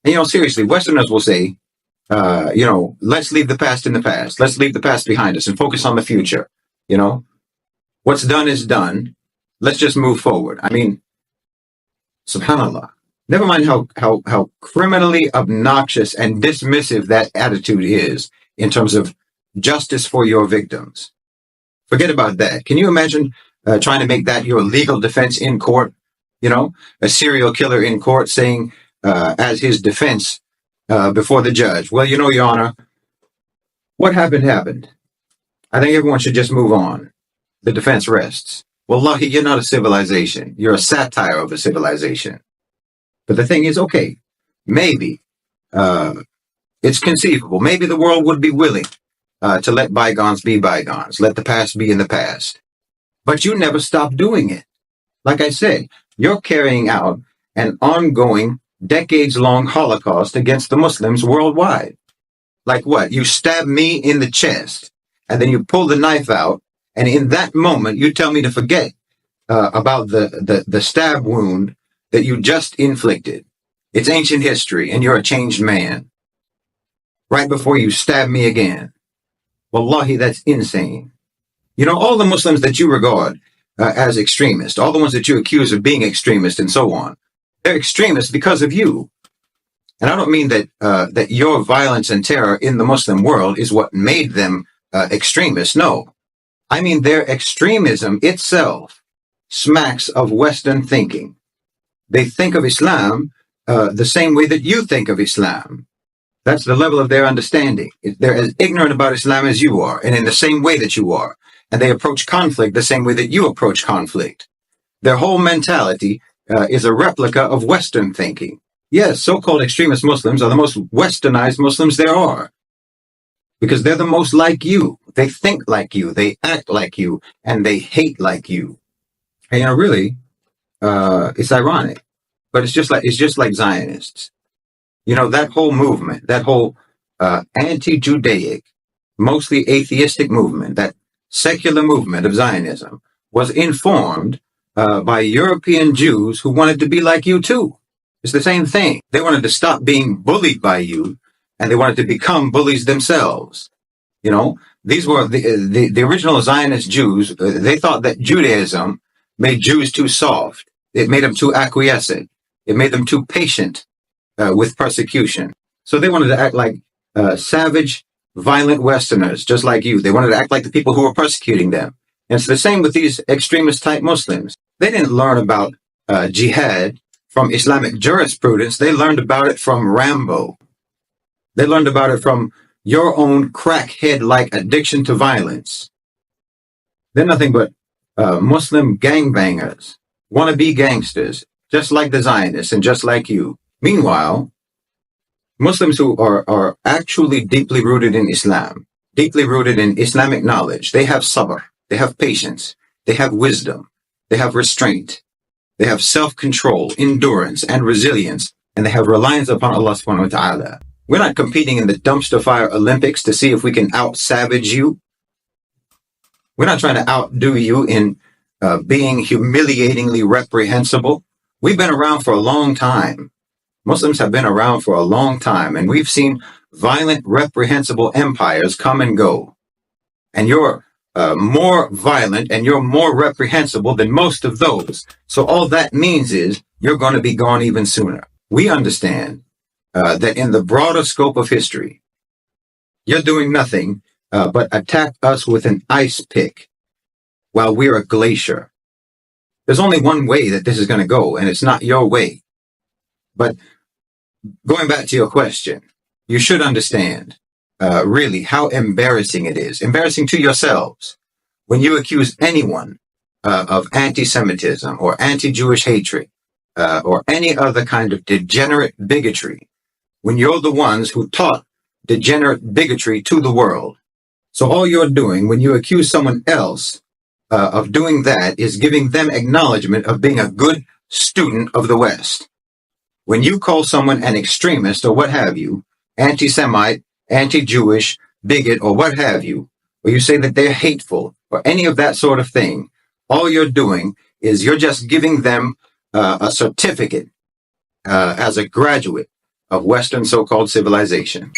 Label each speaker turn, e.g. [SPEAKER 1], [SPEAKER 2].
[SPEAKER 1] And, seriously, Westerners will say, let's leave the past in the past. Let's leave the past behind us and focus on the future. What's done is done. Let's just move forward. I mean, subhanallah. Never mind how criminally obnoxious and dismissive that attitude is in terms of justice for your victims. Forget about that. Can you imagine trying to make that your legal defense in court? A serial killer in court saying as his defense before the judge, well, Your Honor, what happened. I think everyone should just move on. The defense rests. Wallahi, you're not a civilization. You're a satire of a civilization. But the thing is, okay, maybe it's conceivable. Maybe the world would be willing to let bygones be bygones, let the past be in the past. But you never stop doing it. Like I said, you're carrying out an ongoing, decades-long Holocaust against the Muslims worldwide. Like what? You stab me in the chest, and then you pull the knife out, and in that moment, you tell me to forget about the stab wound that you just inflicted. It's ancient history, and you're a changed man. Right before you stab me again. Wallahi, that's insane. All the Muslims that you regard as extremists, all the ones that you accuse of being extremists and so on, they're extremists because of you. And I don't mean that your violence and terror in the Muslim world is what made them extremists. No. I mean their extremism itself smacks of Western thinking. They think of Islam the same way that you think of Islam. That's the level of their understanding. They're as ignorant about Islam as you are, and in the same way that you are. And they approach conflict the same way that you approach conflict. Their whole mentality is a replica of Western thinking. Yes, so-called extremist Muslims are the most westernized Muslims there are. Because they're the most like you. They think like you, they act like you, and they hate like you. And really, it's ironic. But it's just like Zionists. That whole movement, that whole anti-Judaic, mostly atheistic movement, that secular movement of Zionism was informed by European Jews who wanted to be like you too. It's the same thing. They wanted to stop being bullied by you, and they wanted to become bullies themselves. These were the original Zionist Jews. They thought that Judaism made Jews too soft. It made them too acquiescent. It made them too patient with persecution. So they wanted to act like savage, violent Westerners, just like you. They wanted to act like the people who were persecuting them. And it's the same with these extremist type Muslims. They didn't learn about jihad from Islamic jurisprudence. They learned about it from Rambo. They learned about it from your own crackhead-like addiction to violence. They're nothing but Muslim gangbangers, wannabe gangsters, just like the Zionists and just like you. Meanwhile, Muslims who are actually deeply rooted in Islam, deeply rooted in Islamic knowledge, they have sabr, they have patience, they have wisdom, they have restraint, they have self-control, endurance, and resilience, and they have reliance upon Allah subhanahu wa ta'ala. We're not competing in the dumpster fire Olympics to see if we can out-savage you. We're not trying to outdo you in being humiliatingly reprehensible. We've been around for a long time. Muslims have been around for a long time, and we've seen violent, reprehensible empires come and go. And you're more violent and you're more reprehensible than most of those. So all that means is you're going to be gone even sooner. We understand that in the broader scope of history, you're doing nothing but attack us with an ice pick while we're a glacier. There's only one way that this is going to go, and it's not your way. But going back to your question, you should understand really how embarrassing it is. Embarrassing to yourselves when you accuse anyone of anti-Semitism or anti-Jewish hatred or any other kind of degenerate bigotry, when you're the ones who taught degenerate bigotry to the world. So all you're doing when you accuse someone else of doing that is giving them acknowledgement of being a good student of the West. When you call someone an extremist or what have you, anti-Semite, anti-Jewish, bigot, or what have you, or you say that they're hateful or any of that sort of thing, all you're doing is you're just giving them a certificate as a graduate of Western so-called civilization.